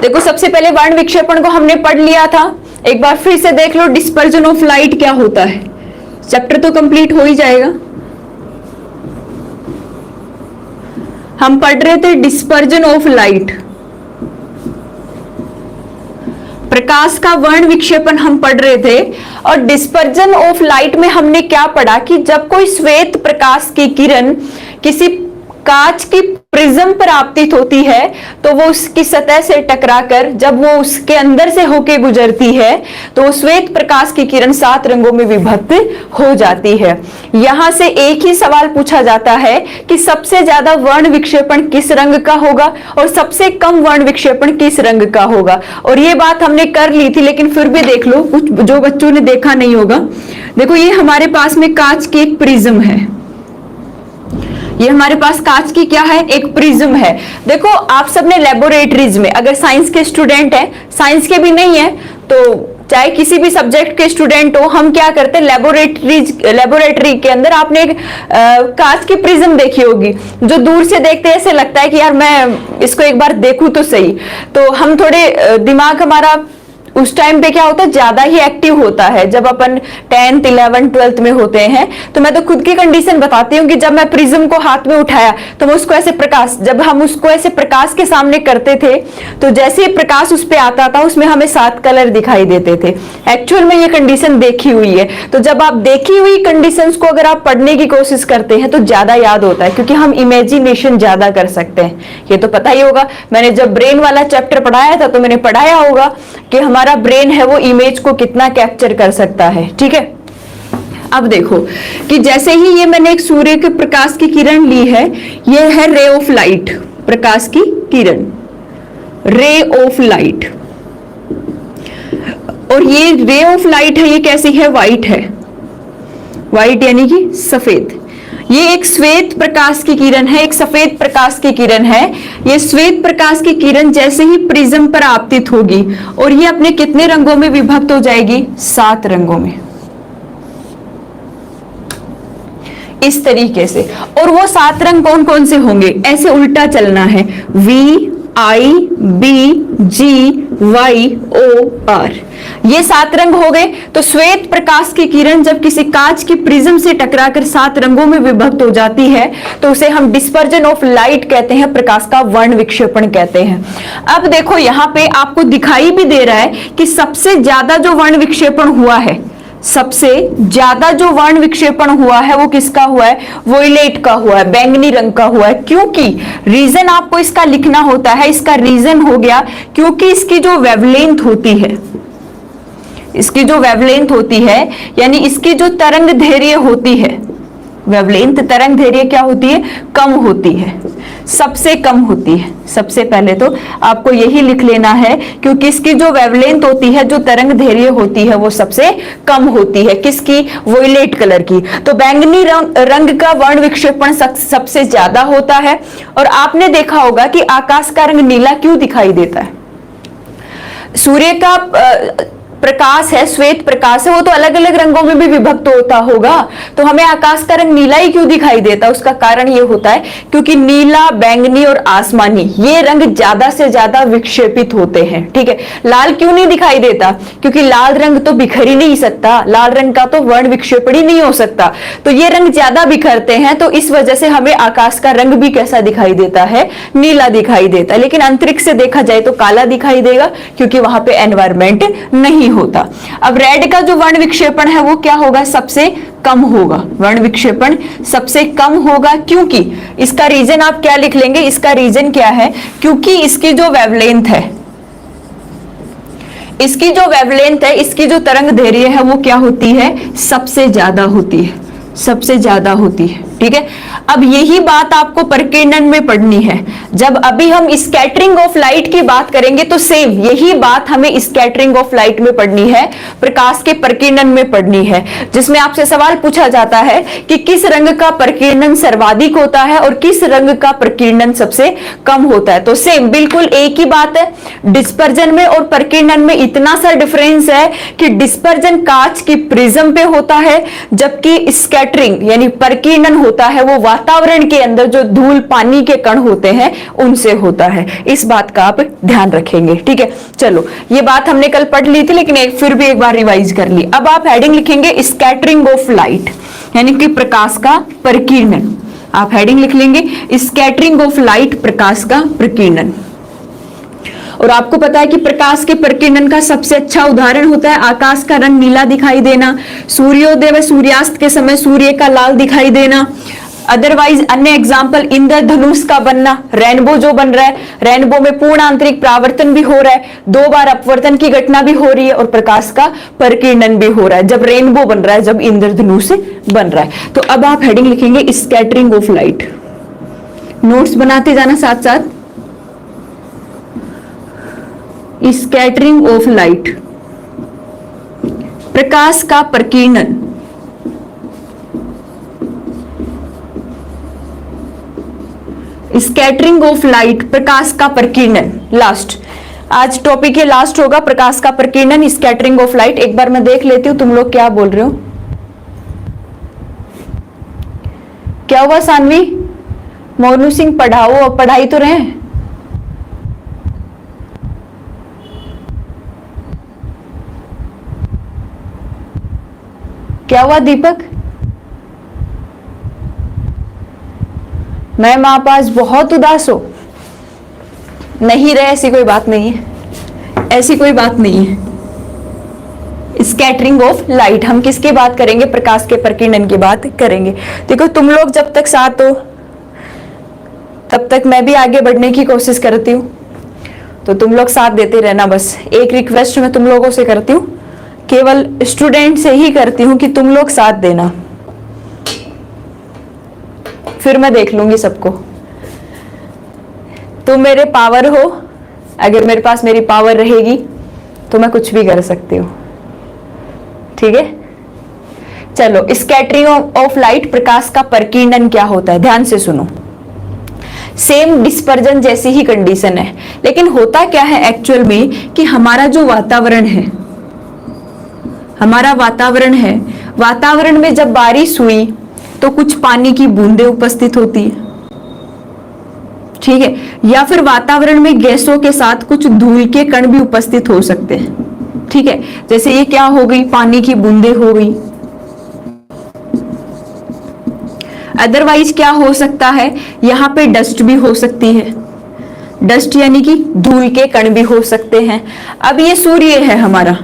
देखो सबसे पहले वर्ण विक्षेपण को हमने पढ़ लिया था, एक बार फिर से देख लो डिस्पर्जन ऑफ लाइट क्या होता है, चैप्टर तो कंप्लीट हो ही जाएगा। हम पढ़ रहे थे डिस्पर्जन ऑफ लाइट, प्रकाश का वर्ण विक्षेपण हम पढ़ रहे थे। और डिस्पर्जन ऑफ लाइट में हमने क्या पढ़ा कि जब कोई श्वेत प्रकाश की किरण किसी कांच की प्रिज्म पर आपतित होती है तो वो उसकी सतह से टकराकर जब वो उसके अंदर से होके गुजरती है तो श्वेत प्रकाश की किरण 7 रंगों में विभक्त हो जाती है। यहां से एक ही सवाल पूछा जाता है कि सबसे ज्यादा वर्ण विक्षेपण किस रंग का होगा और सबसे कम वर्ण विक्षेपण किस रंग का होगा। और ये बात हमने कर ली थी, लेकिन फिर भी देख लो, कुछ जो बच्चों ने देखा नहीं होगा। देखो ये हमारे पास में कांच की एक प्रिज्म है, ये हमारे पास कांच की क्या है, एक प्रिज्म है। देखो आप सबने लेबोरेटरीज में, अगर साइंस के स्टूडेंट हैं, साइंस के भी नहीं है तो चाहे किसी भी सब्जेक्ट के स्टूडेंट हो, हम क्या करते हैं लेबोरेटरी के अंदर आपने एक कांच की प्रिज्म देखी होगी, जो दूर से देखते हैं ऐसे लगता है कि यार मैं इसको एक बार देखूं तो सही। तो हम थोड़े दिमाग हमारा उस टाइम पे क्या होता है, ज्यादा ही एक्टिव होता है जब अपन 10th 11th 12th में होते हैं। तो मैं तो खुद की कंडीशन बताती हूँ कि जब मैं प्रिज्म को हाथ में उठाया तो मैं उसको ऐसे जब हम उसको ऐसे प्रकाश के सामने करते थे तो जैसे ही प्रकाश उस पे आता था उसमें हमें 7 कलर दिखाई देते थे। एक्चुअल में ये कंडीशन देखी हुई है। तो जब आप देखी हुई कंडीशंस को अगर आप पढ़ने की कोशिश करते हैं तो ज्यादा याद होता है, क्योंकि हम इमेजिनेशन ज्यादा कर सकते हैं। ये तो पता ही होगा, मैंने जब ब्रेन वाला चैप्टर पढ़ाया था तो मैंने पढ़ाया होगा कि हमारा ब्रेन है वो इमेज को कितना कैप्चर कर सकता है। ठीक है, अब देखो कि जैसे ही ये मैंने एक सूर्य के प्रकाश की किरण ली है, ये है रे ऑफ लाइट, प्रकाश की किरण, रे ऑफ लाइट। और ये रे ऑफ लाइट है, ये कैसी है, व्हाइट है, व्हाइट यानी कि सफेद। ये एक श्वेत प्रकाश की किरण है, एक सफेद प्रकाश की किरण है। ये श्वेत प्रकाश की किरण जैसे ही प्रिज्म पर आपतित होगी और ये अपने कितने रंगों में विभक्त हो जाएगी, 7 रंगों में, इस तरीके से। और वो 7 रंग कौन कौन से होंगे, ऐसे उल्टा चलना है, VIBGYOR, ये 7 रंग हो गए। तो श्वेत प्रकाश की किरण जब किसी कांच की प्रिज्म से टकराकर 7 रंगों में विभक्त हो जाती है तो उसे हम डिस्पर्जन ऑफ लाइट कहते हैं, प्रकाश का वर्ण विक्षेपण कहते हैं। अब देखो यहाँ पे आपको दिखाई भी दे रहा है कि सबसे ज्यादा जो वर्ण विक्षेपण हुआ है, सबसे ज्यादा जो वर्ण विक्षेपण हुआ है वो किसका हुआ है, वोयलेट का हुआ है, बैंगनी रंग का हुआ है। क्योंकि रीजन आपको इसका लिखना होता है, इसका रीजन हो गया क्योंकि इसकी जो वेवलेंथ होती है, इसकी जो वेवलेंथ होती है यानी इसकी जो तरंग दैर्घ्य होती है, वेवलेंथ तरंग दैर्घ्य क्या होती है, कम होती है, सबसे कम होती है। सबसे पहले तो आपको यही लिख लेना है, क्योंकि इसकी जो वेवलेंथ होती है, जो तरंग दैर्घ्य होती है वो सबसे कम होती है, किसकी, वोयलेट कलर की। तो बैंगनी रंग का वर्ण विक्षेपण सबसे ज्यादा होता है। और आपने देखा होगा कि आकाश का रंग नीला क्यों दिखाई देता है, सूर्य का प्रकाश है, श्वेत प्रकाश है, वो तो अलग अलग रंगों में भी विभक्त होता होगा, तो हमें आकाश का रंग नीला ही क्यों दिखाई देता है, उसका कारण ये होता है क्योंकि नीला, बैंगनी और आसमानी ये रंग ज्यादा से ज्यादा विक्षेपित होते हैं। ठीक है, लाल क्यों नहीं दिखाई देता, क्योंकि लाल रंग तो बिखर ही नहीं सकता, लाल रंग का तो वर्ण विक्षेपण ही नहीं हो सकता, तो ये रंग ज्यादा बिखरते हैं, तो इस वजह से हमें आकाश का रंग भी कैसा दिखाई देता है, नीला दिखाई देता है। लेकिन अंतरिक्ष से देखा जाए तो काला दिखाई देगा, क्योंकि वहां पे एनवायरमेंट नहीं होता। अब रेड का जो वर्ण विक्षेपण है वो क्या होगा, सबसे कम होगा, वर्ण विक्षेपण सबसे कम होगा। क्योंकि इसका रीजन आप क्या लिख लेंगे, इसका रीजन क्या है, क्योंकि इसकी जो वेवलेंथ है, इसकी जो वेवलेंथ है, इसकी जो तरंग दैर्घ्य है वो क्या होती है, सबसे ज्यादा होती है, सबसे ज्यादा होती है। ठीक है, अब यही बात आपको प्रकीर्णन में पढ़नी है। जब अभी हम स्कैटरिंग ऑफ लाइट की बात करेंगे तो सेम यही बात हमें स्कैटरिंग ऑफ लाइट में पढ़नी है, प्रकाश के प्रकीर्णन में पढ़नी है, जिसमें आपसे सवाल पूछा जाता है कि किस रंग का प्रकीर्णन सर्वाधिक होता है और किस रंग का प्रकीर्णन सबसे कम होता है। तो सेम बिल्कुल एक ही बात है, डिस्पर्जन में और प्रकीर्णन में इतना सा डिफरेंस है कि डिस्पर्जन कांच की प्रिज्म पे होता है, जबकि स्कैटरिंग यानी प्रकीर्णन होता है वो वातावरण के अंदर जो धूल पानी के कण होते हैं उनसे होता है। इस बात का आप ध्यान रखेंगे, ठीक है। चलो, ये बात हमने कल पढ़ ली थी, लेकिन फिर भी एक बार रिवाइज कर ली। अब आप हेडिंग लिखेंगे स्कैटरिंग ऑफ लाइट, यानी कि प्रकाश का प्रकीर्णन। आप हेडिंग लिख लेंगे स्कैटरिंग ऑफ लाइट, प्रकाश का प्रकीर्णन। और आपको पता है कि प्रकाश के प्रकीर्णन का सबसे अच्छा उदाहरण होता है आकाश का रंग नीला दिखाई देना, सूर्योदय व सूर्यास्त के समय सूर्य का लाल दिखाई देना। अदरवाइज अन्य एग्जाम्पल इंद्रधनुष का बनना, रेनबो जो बन रहा है, रेनबो में पूर्ण आंतरिक परावर्तन भी हो रहा है, 2 बार अपवर्तन की घटना भी हो रही है और प्रकाश का प्रकीर्णन भी हो रहा है जब रेनबो बन रहा है, जब इंद्रधनुष बन रहा है। तो अब आप हेडिंग लिखेंगे स्कैटरिंग ऑफ लाइट। नोट्स बनाते जाना साथ साथ। स्कैटरिंग ऑफ लाइट, प्रकाश का प्रकीर्णन। स्कैटरिंग ऑफ लाइट, प्रकाश का प्रकीर्णन। लास्ट, आज टॉपिक ये लास्ट होगा, प्रकाश का प्रकीर्णन, स्कैटरिंग ऑफ लाइट। एक बार मैं देख लेती हूं तुम लोग क्या बोल रहे हो। क्या हुआ सानवी? मोनू सिंह पढ़ाओ, अब पढ़ाई तो रहे। क्या हुआ दीपक? मैम आप आज बहुत उदास हो। नहीं रहे, ऐसी कोई बात नहीं है, ऐसी कोई बात नहीं है। स्कैटरिंग ऑफ लाइट, हम किसकी बात करेंगे? प्रकाश के प्रकीर्णन की बात करेंगे। देखो, तुम लोग जब तक साथ हो तब तक मैं भी आगे बढ़ने की कोशिश करती हूँ, तो तुम लोग साथ देते रहना। बस एक रिक्वेस्ट मैं तुम लोगों से करती हूँ, केवल स्टूडेंट से ही करती हूं कि तुम लोग साथ देना, फिर मैं देख लूंगी सबको। तुम मेरे पावर हो, अगर मेरे पास मेरी पावर रहेगी तो मैं कुछ भी कर सकती हूँ, ठीक है। चलो, स्कैटरिंग ऑफ लाइट, प्रकाश का प्रकीर्णन क्या होता है, ध्यान से सुनो। सेम डिस्पर्जन जैसी ही कंडीशन है, लेकिन होता क्या है एक्चुअल में कि हमारा जो वातावरण है, हमारा वातावरण है, वातावरण में जब बारिश हुई तो कुछ पानी की बूंदें उपस्थित होती है, ठीक है, या फिर वातावरण में गैसों के साथ कुछ धूल के कण भी उपस्थित हो सकते हैं, ठीक है। जैसे ये क्या हो गई, पानी की बूंदें हो गई। अदरवाइज क्या हो सकता है, यहाँ पे डस्ट भी हो सकती है, डस्ट यानी कि धूल के कण भी हो सकते हैं। अब ये सूर्य है हमारा।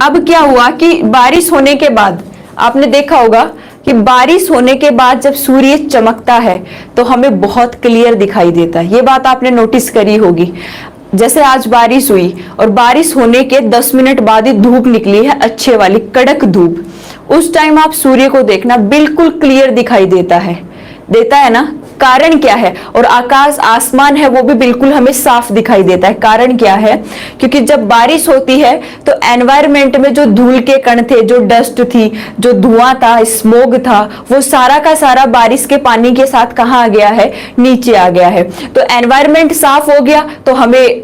अब क्या हुआ कि बारिश होने के बाद आपने देखा होगा कि बारिश होने के बाद जब सूर्य चमकता है तो हमें बहुत क्लियर दिखाई देता है। ये बात आपने नोटिस करी होगी। जैसे आज बारिश हुई और बारिश होने के 10 मिनट बाद ही धूप निकली है, अच्छे वाली कड़क धूप, उस टाइम आप सूर्य को देखना बिल्कुल क्लियर दिखाई देता है ना। कारण क्या है? और आकाश, आसमान है वो भी बिल्कुल हमें साफ दिखाई देता है। कारण क्या है? क्योंकि जब बारिश होती है तो एनवायरमेंट में जो धूल के कण थे, जो डस्ट थी, जो धुआं था, स्मोग था, वो सारा का सारा बारिश के पानी के साथ कहाँ आ गया है? नीचे आ गया है। तो एनवायरमेंट साफ हो गया तो हमें,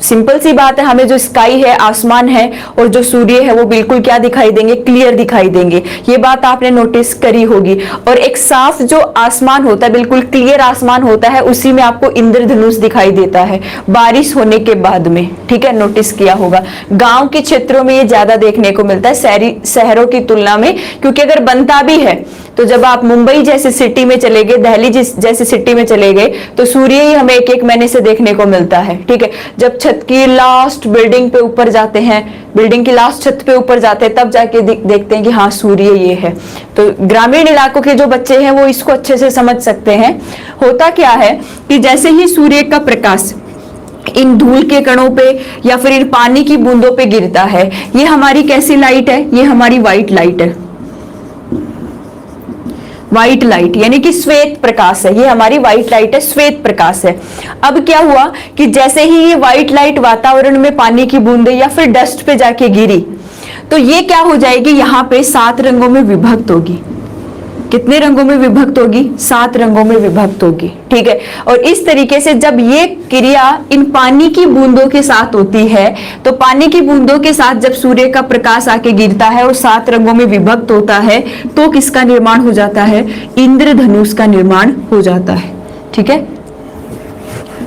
सिंपल सी बात है, हमें जो स्काई है, आसमान है और जो सूर्य है वो बिल्कुल क्या दिखाई देंगे? क्लियर दिखाई देंगे। ये बात आपने नोटिस करी होगी। और एक साफ जो आसमान होता है, बिल्कुल क्लियर आसमान होता है, उसी में आपको इंद्रधनुष दिखाई देता है बारिश होने के बाद में, ठीक है, नोटिस किया होगा। गांव के क्षेत्रों में ये ज्यादा देखने को मिलता है शहरों की तुलना में, क्योंकि अगर बनता भी है तो जब आप मुंबई जैसे सिटी में चले गए, दिल्ली जैसे सिटी में चले गए तो सूर्य ही हमें 1-1 महीने से देखने को मिलता है, ठीक है। जब छत की लास्ट बिल्डिंग पे ऊपर जाते हैं, बिल्डिंग की लास्ट छत पे ऊपर जाते हैं, तब जाके देखते हैं कि हाँ सूर्य ये है। तो ग्रामीण इलाकों के जो बच्चे हैं वो इसको अच्छे से समझ सकते हैं। होता क्या है कि जैसे ही सूर्य का प्रकाश इन धूल के कणों पे या फिर इन पानी की बूंदों पे गिरता है, ये हमारी कैसी लाइट है? ये हमारी व्हाइट लाइट है। व्हाइट लाइट यानी कि श्वेत प्रकाश है, ये हमारी व्हाइट लाइट है, श्वेत प्रकाश है। अब क्या हुआ कि जैसे ही ये व्हाइट लाइट वातावरण में पानी की बूंदे या फिर डस्ट पे जाके गिरी तो ये क्या हो जाएगी? यहाँ पे 7 रंगों में विभक्त होगी। कितने रंगों में विभक्त होगी? 7 रंगों में विभक्त होगी, ठीक है। और इस तरीके से जब ये क्रिया इन पानी की बूंदों के साथ होती है, तो पानी की बूंदों के साथ जब सूर्य का प्रकाश आके गिरता है और 7 रंगों में विभक्त होता है, तो किसका निर्माण हो जाता है? इंद्रधनुष का निर्माण हो जाता है, ठीक है।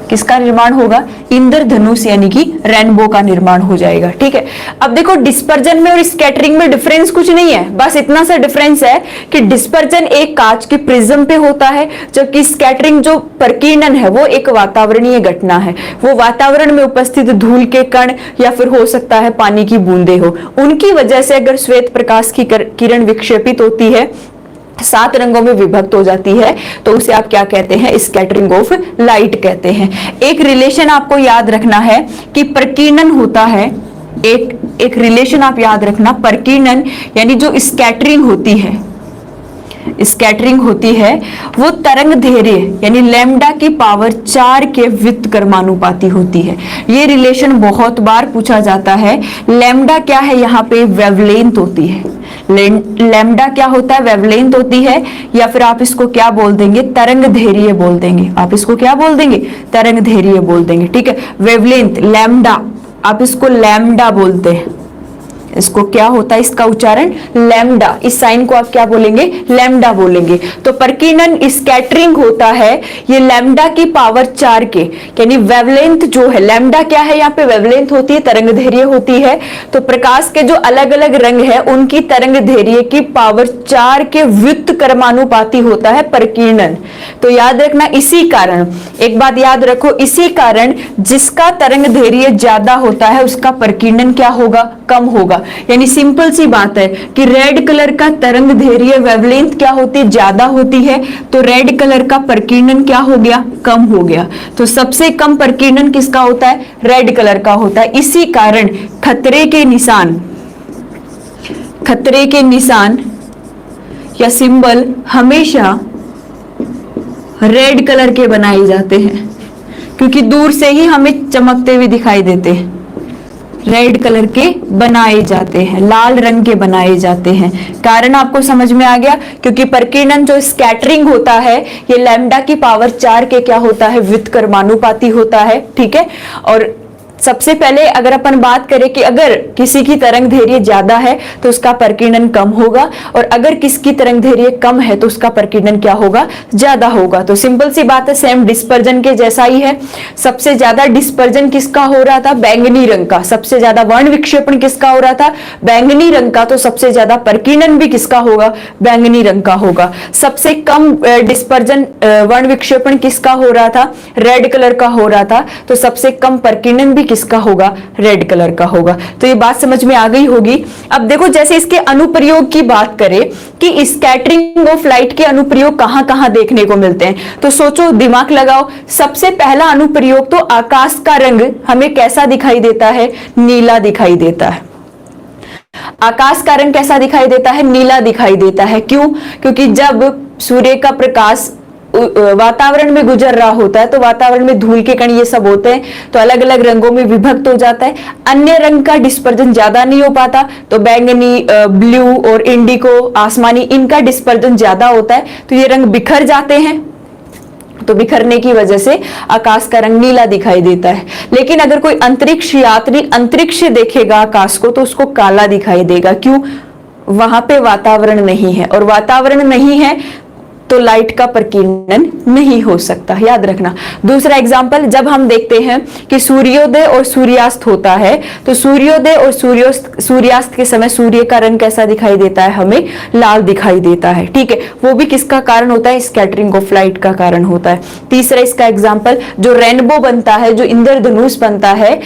किसका निर्माण होगा? इंद्रधनुष यानी कि रेनबो का निर्माण हो जाएगा, ठीक है। अब देखो डिस्पर्जन में और स्कैटरिंग में डिफरेंस कुछ नहीं है, बस इतना सा डिफरेंस है कि डिस्पर्जन एक कांच के प्रिज्म पे होता है, जबकि स्कैटरिंग जो प्रकीर्णन है वो एक वातावरणीय घटना है। वो वातावरण में उपस्थित धूल के कण या फिर हो सकता है पानी की बूंदे हो, उनकी वजह से अगर श्वेत प्रकाश की किरण विक्षेपित होती है, 7 रंगों में विभक्त हो जाती है, तो उसे आप क्या कहते हैं? स्कैटरिंग ऑफ लाइट कहते हैं। एक रिलेशन आपको याद रखना है कि प्रकीर्णन होता है, एक रिलेशन आप याद रखना, प्रकीर्णन यानी जो स्कैटरिंग होती है वो तरंग दैर्घ्य यानी लैम्डा की पावर 4 के व्युत्क्रमानुपाती होती है। ये रिलेशन बहुत बार पूछा जाता है। लैम्डा क्या है? यहाँ पे वेवलेंथ होती है। लैम्डा क्या होता है? वेवलेंथ होती है, या फिर आप इसको क्या बोल देंगे? तरंग दैर्घ्य बोल देंगे। आप इसको क्या बोल देंगे? तरंग दैर्घ्य बोल देंगे, ठीक है। वेवलेंथ लैम्डा, आप इसको लैम्डा बोलते हैं। इसको क्या होता है? इसका उच्चारण लैम्डा, इस साइन को आप क्या बोलेंगे? लैम्डा बोलेंगे। तो प्रकीर्णन स्कैटरिंग होता है ये लैम्डा की पावर 4 के, यानी वेवलेंथ जो है, लैम्डा क्या है? यहाँ पे वेवलेंथ होती है, तरंग दैर्घ्य होती है। तो प्रकाश के जो अलग अलग रंग है उनकी तरंग दैर्घ्य की पावर 4 के व्युत्क्रमानुपाती होता है प्रकीर्णन। तो याद रखना, इसी कारण, एक बात याद रखो, इसी कारण जिसका तरंग दैर्घ्य ज्यादा होता है उसका प्रकीर्णन क्या होगा? कम होगा। यानी सिंपल सी बात है कि रेड कलर का तरंग दैर्घ्य वेवलेंथ क्या होती है? ज्यादा होती है, तो रेड कलर का प्रकीर्णन क्या हो गया? कम हो गया। तो सबसे कम प्रकीर्णन किसका होता है? रेड कलर का होता है। इसी कारण खतरे के निशान या सिंबल हमेशा रेड कलर के बनाए जाते हैं, क्योंकि दूर से ही हमें चमकते हुए दिखाई देते हैं। रेड कलर के बनाए जाते हैं, लाल रंग के बनाए जाते हैं। कारण आपको समझ में आ गया, क्योंकि प्रकीर्णन जो स्कैटरिंग होता है ये लैम्डा की पावर 4 के क्या होता है? व्युत्क्रमानुपाती होता है, ठीक है। और सबसे पहले अगर अपन बात करें कि अगर किसी की तरंग दैर्घ्य ज्यादा है तो उसका प्रकीर्णन कम होगा, और अगर किसकी तरंग दैर्घ्य कम है तो उसका प्रकीर्णन क्या होगा? ज्यादा होगा। तो सिंपल सी बात है, सेम डिस्पर्जन के जैसा ही है। सबसे ज्यादा डिस्पर्जन किसका हो रहा था? बैंगनी रंग का। सबसे ज्यादा वर्ण विक्षेपण किसका हो रहा था? बैंगनी रंग का। तो सबसे ज्यादा प्रकीर्णन भी किसका होगा? बैंगनी रंग का होगा। सबसे कम डिस्पर्जन वर्ण विक्षेपण किसका हो रहा था? रेड कलर का हो रहा था। तो सबसे कम प्रकीर्णन भी किसका होगा? रेड कलर का होगा। तो ये बात समझ में आ गई होगी। अब देखो, जैसे इसके अनुप्रयोग की बात करें कि स्कैटरिंग ऑफ लाइट के अनुप्रयोग कहां कहां देखने को मिलते हैं, तो सोचो, दिमाग लगाओ। सबसे पहला अनुप्रयोग तो आकाश का रंग हमें कैसा दिखाई देता है? नीला दिखाई देता है। आकाश का रंग कैसा दिखाई देता है? नीला दिखाई देता है। क्यों? क्योंकि जब सूर्य का प्रकाश वातावरण में गुजर रहा होता है तो वातावरण में धूल के कण ये सब होते हैं, तो अलग अलग रंगों में विभक्त हो जाता है। अन्य रंग का डिस्पर्जन ज्यादा नहीं हो पाता, तो बैंगनी, ब्लू और इंडिको, आसमानी, इनका डिस्पर्जन ज्यादा होता है, तो ये रंग बिखर जाते हैं। तो बिखरने की वजह से आकाश का रंग नीला दिखाई देता है। लेकिन अगर कोई अंतरिक्ष यात्री अंतरिक्ष से देखेगा आकाश को तो उसको काला दिखाई देगा। क्यों? वहां पे वातावरण नहीं है, और वातावरण नहीं है तो लाइट का प्रकीर्णन नहीं हो सकता, याद रखना। दूसरा एग्जाम्पल, जब हम देखते हैं कि सूर्योदय और सूर्यास्त होता है, तो सूर्योदय और सूर्यास्त के समय सूर्य का रंग कैसा दिखाई देता है? हमें लाल दिखाई देता है, ठीक है। वो भी किसका कारण होता है? स्कैटरिंग ऑफ लाइट का कारण होता है। तीसरा इसका एग्जाम्पल, जो रेनबो बनता है, जो इंद्रधनुष बनता है,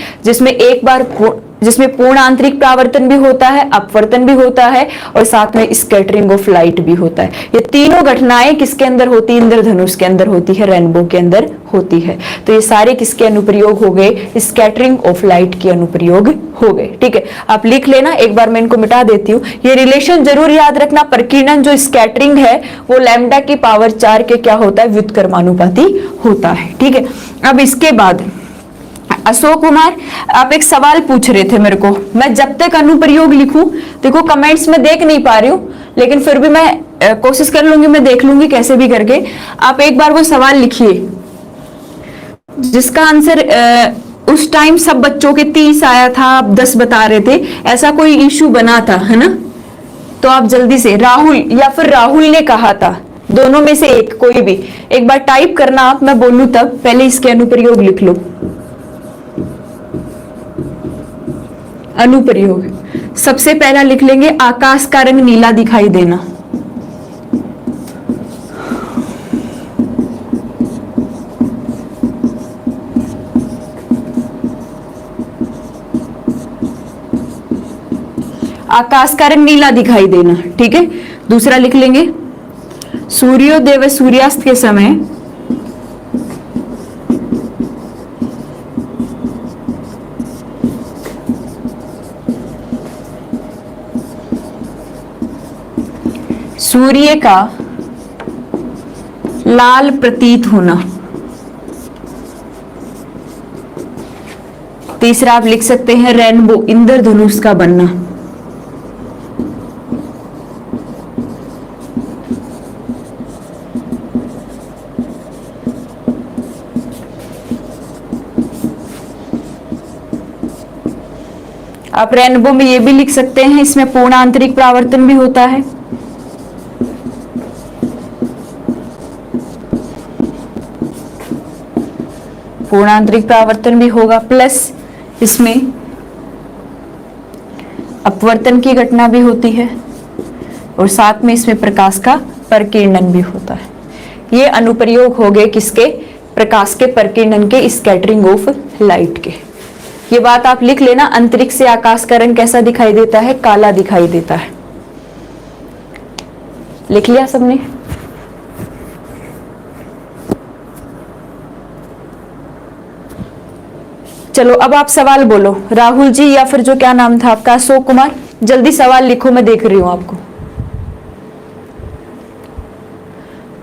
जिसमें पूर्ण आंतरिक परावर्तन भी होता है, अपवर्तन भी होता है, और साथ में स्कैटरिंग ऑफ लाइट भी होता है। ये तीनों घटनाएं किसके अंदर होती है? इंद्रधनुष के अंदर होती है, रेनबो के अंदर होती है। तो ये सारे किसके अनुप्रयोग हो गए? स्कैटरिंग ऑफ लाइट के अनुप्रयोग हो गए, ठीक है। आप लिख लेना, एक बार मैं इनको मिटा देती हूँ। ये रिलेशन जरूर याद रखना, प्रकीर्णन जो स्कैटरिंग है वो लैम्डा की पावर 4 के क्या होता है? व्युत्क्रमानुपाती होता है, ठीक है। अब इसके बाद अशोक कुमार, आप एक सवाल पूछ रहे थे मेरे को, मैं जब तक अनुप्रयोग लिखूं, देखो कमेंट्स में देख नहीं पा रही हूं, लेकिन फिर भी मैं कोशिश कर लूंगी, मैं देख लूंगी कैसे भी करके। आप एक बार वो सवाल लिखिए जिसका आंसर उस टाइम सब बच्चों के 30 आया था, आप 10 बता रहे थे, ऐसा कोई इशू बना था, है ना? तो आप जल्दी से राहुल या फिर राहुल ने कहा था, दोनों में से एक, कोई भी एक बार टाइप करना आप, मैं बोलूं तब। पहले इसके अनुप्रयोग लिख लो। अनुप्रयोग सबसे पहला लिख लेंगे, आकाश का रंग नीला दिखाई देना। आकाश का रंग नीला दिखाई देना, ठीक है। दूसरा लिख लेंगे, सूर्योदय व सूर्यास्त के समय सूर्य का लाल प्रतीत होना। तीसरा आप लिख सकते हैं, रेनबो, इंद्रधनुष का बनना। आप रेनबो में ये भी लिख सकते हैं, इसमें पूर्ण आंतरिक परावर्तन भी होता है। पूर्ण आंतरिक परावर्तन भी होगा, प्लस इसमें अपवर्तन की घटना भी होती है, और साथ में इसमें प्रकाश का परकीर्णन भी होता है। ये अनुप्रयोग हो गए किसके? प्रकाश के परकीर्णन के, स्कैटरिंग ऑफ लाइट के। ये बात आप लिख लेना, अंतरिक्ष से आकाश का रंग कैसा दिखाई देता है? काला दिखाई देता है। लिख लिया सबने? चलो अब आप सवाल बोलो, राहुल जी या फिर जो क्या नाम था आपका, अशोक कुमार, जल्दी सवाल लिखो, मैं देख रही हूं आपको।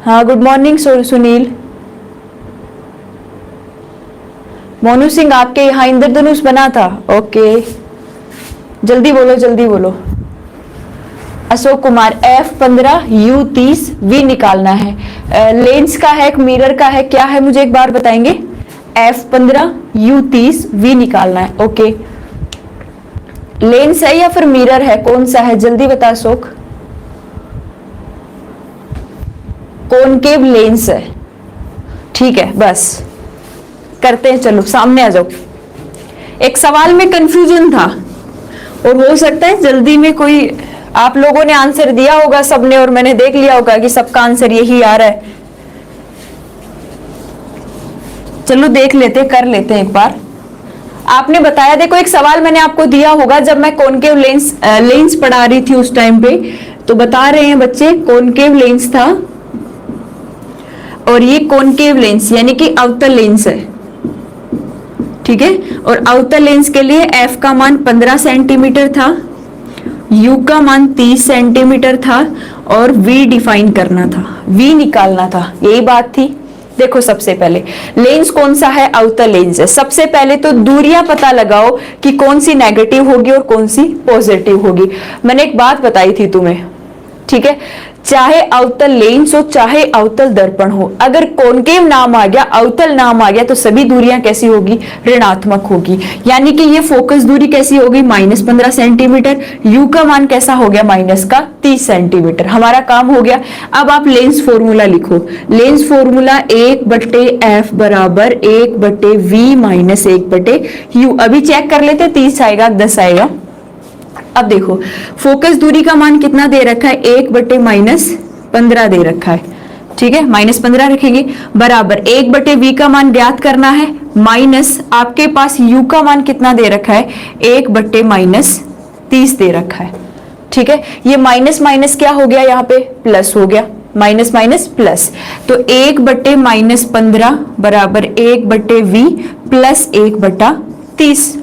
हाँ, गुड मॉर्निंग सुनील। मोनू सिंह, आपके यहाँ इंद्रधनुष बना था? ओके, जल्दी बोलो जल्दी बोलो। Ashok Kumar, F15 U30 V निकालना है। लेंस का है, एक मिरर का है, क्या है मुझे एक बार बताएंगे? F15 U30 V निकालना है। ओके, लेंस है या फिर मिरर है, कौन सा है? जल्दी बता अशोक। कॉनकेव लेंस है, ठीक है, बस करते हैं। चलो सामने आ जाओ। एक सवाल में कंफ्यूजन था, और हो सकता है जल्दी में कोई आप लोगों ने आंसर दिया होगा सबने, और मैंने देख लिया होगा कि सबका आंसर यही आ रहा है। चलो देख लेते, कर लेते हैं एक बार। आपने बताया, देखो एक सवाल मैंने आपको दिया होगा जब मैं कॉनकेव लेंस पढ़ा रही थी उस टाइम पे, तो बता रहे हैं बच्चे कॉनकेव लेंस था, और ये कॉनकेव लेंस यानी कि अवतल लेंस है, ठीक है। और अवतल लेंस के लिए F का मान 15 सेंटीमीटर था, U का मान 30 सेंटीमीटर था, और V डिफाइन करना था, V निकालना था, यही बात थी। देखो सबसे पहले लेंस कौन सा है? अवतल लेंस है। सबसे पहले तो दूरियां पता लगाओ कि कौन सी नेगेटिव होगी और कौन सी पॉजिटिव होगी। मैंने एक बात बताई थी तुम्हें, ठीक है, चाहे अवतल लेंस हो चाहे अवतल दर्पण हो, अगर कॉनकेव नाम आ गया, अवतल नाम आ गया, तो सभी दूरियां कैसी होगी? ऋणात्मक होगी। यानी कि ये फोकस दूरी कैसी होगी? -15 सेंटीमीटर। यू का मान कैसा हो गया? -30 सेंटीमीटर। हमारा काम हो गया। अब आप लेंस फॉर्मूला लिखो। लेंस फॉर्मूला 1/f बराबर 1/v माइनस 1/u। अभी चेक कर लेते, 30 आएगा 10 आएगा। अब देखो फोकस दूरी का मान कितना दे रखा है? 1/-15 दे रखा है, ठीक है, -15 रखेंगे, बराबर 1/v का मान ज्ञात करना है, माइनस आपके पास u का मान कितना दे रखा है? 1/-30 दे रखा है, ठीक है। ये माइनस माइनस क्या हो गया? यहाँ पे प्लस हो गया, माइनस माइनस प्लस, तो 1/-15 बराबर 1/v प्लस 1/30।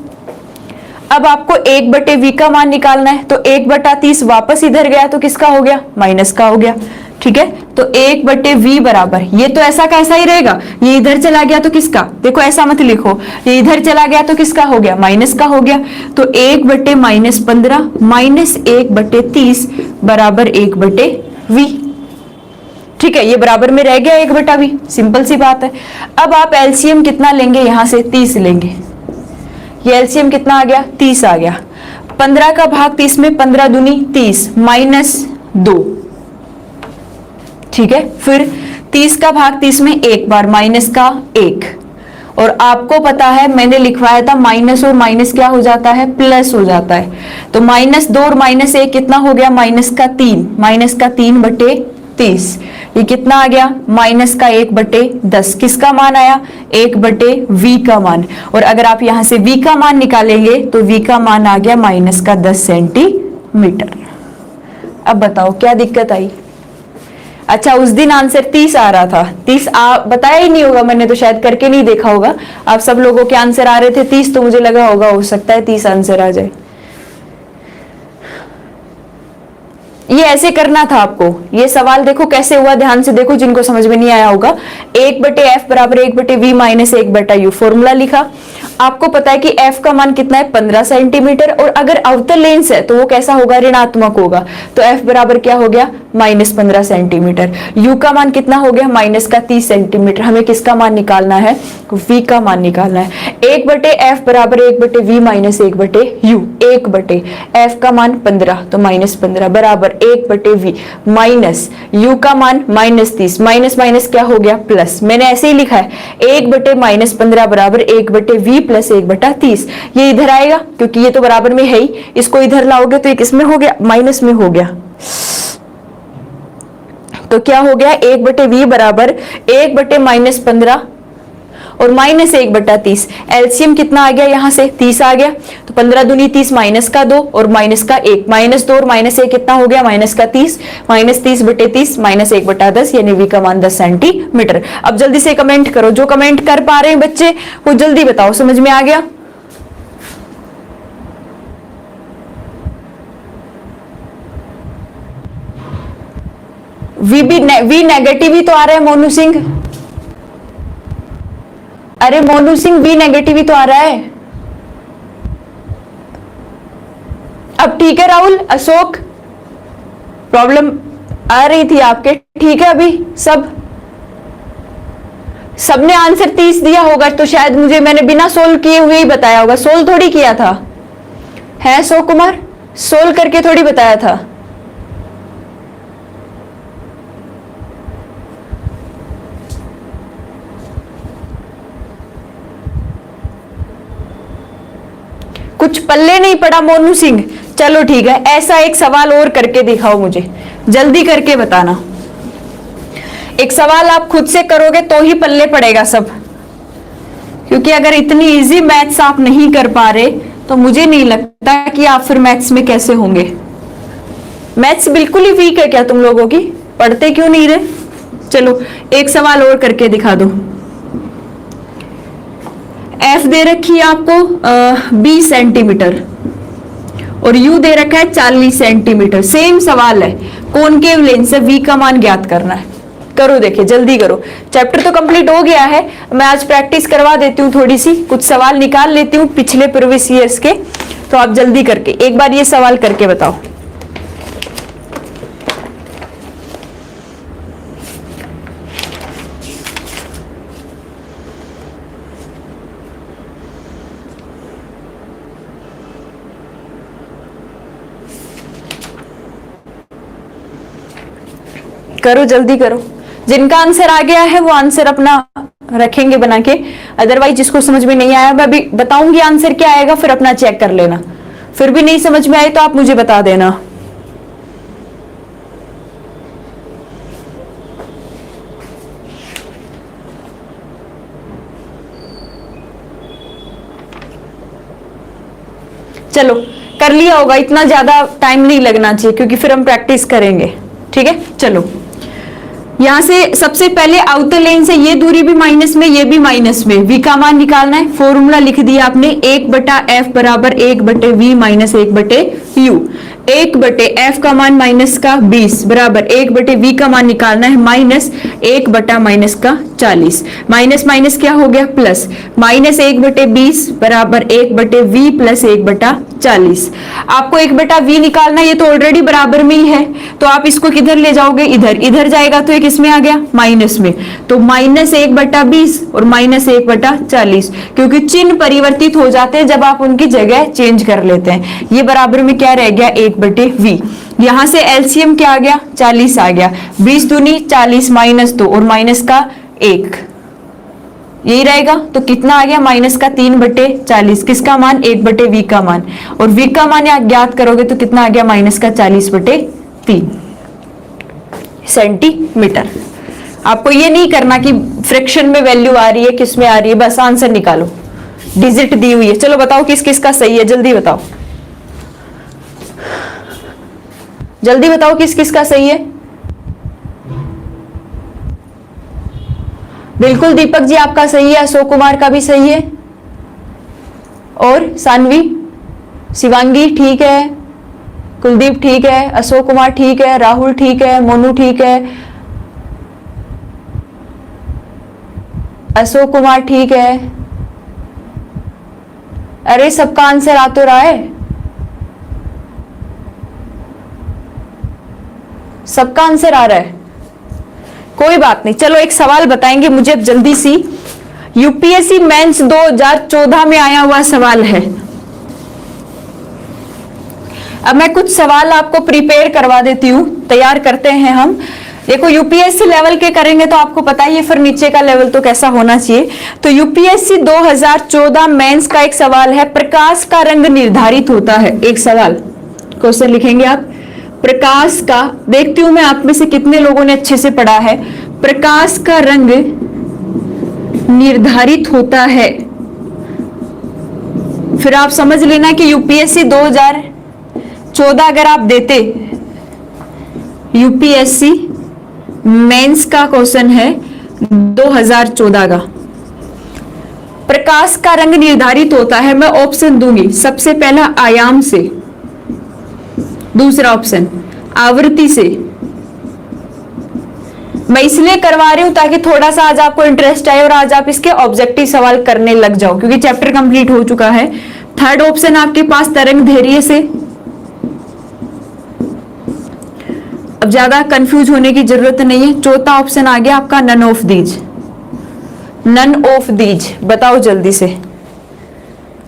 अब आपको 1/v का मान निकालना है, तो 1/30 वापस इधर गया तो किसका हो गया? माइनस का हो गया, ठीक है। तो 1/v बराबर, ये तो ऐसा कैसा ही रहेगा, ये इधर चला गया तो किसका? देखो ऐसा मत लिखो, ये इधर चला गया तो किसका हो गया? माइनस का हो गया। तो 1/-15 माइनस 1/30 बराबर 1/v। v। ठीक है, ये बराबर में रह गया 1/v, सिंपल सी बात है। अब आप एलसीएम कितना लेंगे, यहां से 30 लेंगे। ये एलसीएम कितना आ गया, 30 आ गया। 15 का भाग 30 में, 15 दूनी 30 -2। ठीक है, फिर 30 का भाग 30 में एक बार माइनस का 1। और आपको पता है मैंने लिखवाया था माइनस और माइनस क्या हो जाता है, प्लस हो जाता है। तो -2 और -1 कितना हो गया, -3। -3/30 ये कितना आ गया, -1/10। किसका मान आया, 1/v का मान। और अगर आप यहां से v का मान निकालेंगे तो v का मान आ गया -10 सेंटीमीटर। अब बताओ क्या दिक्कत आई। अच्छा, उस दिन आंसर 30 आ रहा था, 30 बताया ही नहीं होगा मैंने, तो शायद करके नहीं देखा होगा। आप सब लोगों के आंसर आ रहे थे 30, तो मुझे लगा होगा हो सकता है 30 आंसर आ जाए। ये ऐसे करना था आपको। ये सवाल देखो कैसे हुआ, ध्यान से देखो जिनको समझ में नहीं आया होगा। 1/f बराबर 1/v माइनस 1/u फॉर्मूला लिखा। आपको पता है कि f का मान कितना है, 15 सेंटीमीटर। और अगर अवतल लेंस है तो वो कैसा होगा, ऋणात्मक होगा। तो f बराबर क्या हो गया, -15 सेंटीमीटर। u का मान कितना हो गया, -30 सेंटीमीटर। हमें किसका मान निकालना है, v का मान निकालना है। 1/f बराबर 1/v माइनस 1/u। 1/f का मान 15 तो -15 बराबर 1/v माइनस u का मान -30। माइनस माइनस क्या हो गया, प्लस। मैंने ऐसे ही लिखा है 1/-15 बराबर 1/v प्लस 1/30। ये इधर आएगा क्योंकि ये तो बराबर में है ही, इसको इधर लाओगे तो एक इसमें हो गया, माइनस में हो गया। तो क्या हो गया, 1/v बराबर 1/-15 और -1/30। एलसीएम कितना आ गया, यहां से 30 आ गया। तो 15 दूनी 30 माइनस का 2 और माइनस का 1, -2 और -1 कितना हो गया, -30। -30/30 -1/10 यानी v का मान 10 सेंटीमीटर। अब जल्दी से कमेंट करो, जो कमेंट कर पा रहे हैं बच्चे वो जल्दी बताओ, समझ में आ गया। वी नेगेटिव ही तो आ रहा है मोनू सिंह। अरे मोनू सिंह वी नेगेटिव ही तो आ रहा है। अब ठीक है राहुल, अशोक, प्रॉब्लम आ रही थी आपके, ठीक है। अभी सबने आंसर 30 दिया होगा तो शायद मैंने बिना सोल्व किए हुए ही बताया होगा। सोल्व थोड़ी किया था, है अशोक कुमार, सोल्व करके थोड़ी बताया था। कुछ पल्ले नहीं पड़ा मोनू सिंह। चलो ठीक है, ऐसा एक सवाल और करके दिखाओ मुझे, जल्दी करके बताना। एक सवाल आप खुद से करोगे तो ही पल्ले पड़ेगा सब, क्योंकि अगर इतनी इजी मैथ्स आप नहीं कर पा रहे तो मुझे नहीं लगता कि आप फिर मैथ्स में कैसे होंगे। मैथ्स बिल्कुल ही वीक है क्या तुम लोगों की, पढ़ते क्यों नहीं रहे। चलो एक सवाल और करके दिखा दो। F दे रखी है आपको 20 सेंटीमीटर और U दे रखा है 40 सेंटीमीटर। सेम सवाल है, कॉनकेव लेंस से V का मान ज्ञात करना है। करो, देखिए जल्दी करो। चैप्टर तो कंप्लीट हो गया है, मैं आज प्रैक्टिस करवा देती हूँ थोड़ी सी, कुछ सवाल निकाल लेती हूँ पिछले प्रीवियस ईयर्स के। तो आप जल्दी करके एक बार ये सवाल करके बताओ। करो जल्दी करो, जिनका आंसर आ गया है वो आंसर अपना रखेंगे बना के। अदरवाइज जिसको समझ में नहीं आया मैं अभी बताऊंगी आंसर क्या आएगा, फिर अपना चेक कर लेना। फिर भी नहीं समझ में आए तो आप मुझे बता देना। चलो कर लिया होगा, इतना ज्यादा टाइम नहीं लगना चाहिए क्योंकि फिर हम प्रैक्टिस करेंगे। ठीक है, चलो यहां से सबसे पहले आउटर लेन से ये दूरी भी माइनस में, ये भी माइनस में। v का मान निकालना है, फॉर्मूला लिख दिया आपने 1/f बराबर 1/v माइनस 1/u। 1/f का मान माइनस का 20 बराबर 1/v का मान निकालना है माइनस 1/- माइनस का 40। माइनस माइनस क्या हो गया प्लस, माइनस 1/20 बराबर 1/v प्लस 1/40। आपको 1/v निकालना, ये तो ऑलरेडी बराबर में ही है, तो आप इसको किधर ले जाओगे, इधर, इधर जाएगा तो ये किस में आ गया, माइनस में, तो माइनस 1/20 और माइनस 1/40, क्योंकि चिन्ह परिवर्तित हो जाते हैं जब आप उनकी जगह चेंज कर लेते हैं। ये बराबर में क्या रह गया, 1/v। यहां से एलसीएम क्या आ गया, 40 आ गया, 20 दूनी 40 माइनस 2 और माइनस का 1, यही रहेगा, तो कितना आ गया माइनस का 3/40, किसका मान, 1/v का मान, और v का मान आप ज्ञात करोगे तो कितना आ गया माइनस का 40/3 सेंटीमीटर। आपको ये नहीं करना कि फ्रैक्शन में वैल्यू आ रही है किस में आ रही है, बस आंसर निकालो, डिजिट दी हुई है। चलो बताओ किस किस का सही है, जल्दी बताओ, जल्दी बताओ किस किस का सही है। बिल्कुल दीपक जी आपका सही है, अशोक कुमार का भी सही है, और सानवी, शिवांगी ठीक है, कुलदीप ठीक है, अशोक कुमार ठीक है, राहुल ठीक है, मोनू ठीक है, अशोक कुमार ठीक है। अरे सबका आंसर आ तो रहा है, सबका आंसर आ रहा है, कोई बात नहीं। चलो एक सवाल बताएंगे मुझे अब जल्दी सी, यूपीएससी मेंस 2014 में आया हुआ सवाल है। अब मैं कुछ सवाल आपको प्रिपेयर करवा देती हूं, तैयार करते हैं हम। देखो यूपीएससी लेवल के करेंगे तो आपको पता ही है फिर नीचे का लेवल तो कैसा होना चाहिए। तो यूपीएससी 2014 मेंस का एक सवाल है, प्रकाश का रंग निर्धारित होता है। एक सवाल, क्वेश्चन लिखेंगे आप, प्रकाश का, देखती हूं मैं आप में से कितने लोगों ने अच्छे से पढ़ा है, प्रकाश का रंग निर्धारित होता है। फिर आप समझ लेना कि यूपीएससी 2014 अगर आप देते, यूपीएससी मेंस का क्वेश्चन है 2014 का, प्रकाश का रंग निर्धारित होता है, मैं ऑप्शन दूंगी। सबसे पहला आयाम से, दूसरा ऑप्शन आवृत्ति से। मैं इसलिए करवा रही हूं ताकि थोड़ा सा आज आपको इंटरेस्ट आए और आज आप इसके ऑब्जेक्टिव सवाल करने लग जाओ, क्योंकि चैप्टर कंप्लीट हो चुका है। थर्ड ऑप्शन आपके पास तरंग धैर्य से, अब ज्यादा कंफ्यूज होने की जरूरत नहीं है। चौथा ऑप्शन आ गया आपका none of these, none of these, बताओ जल्दी से,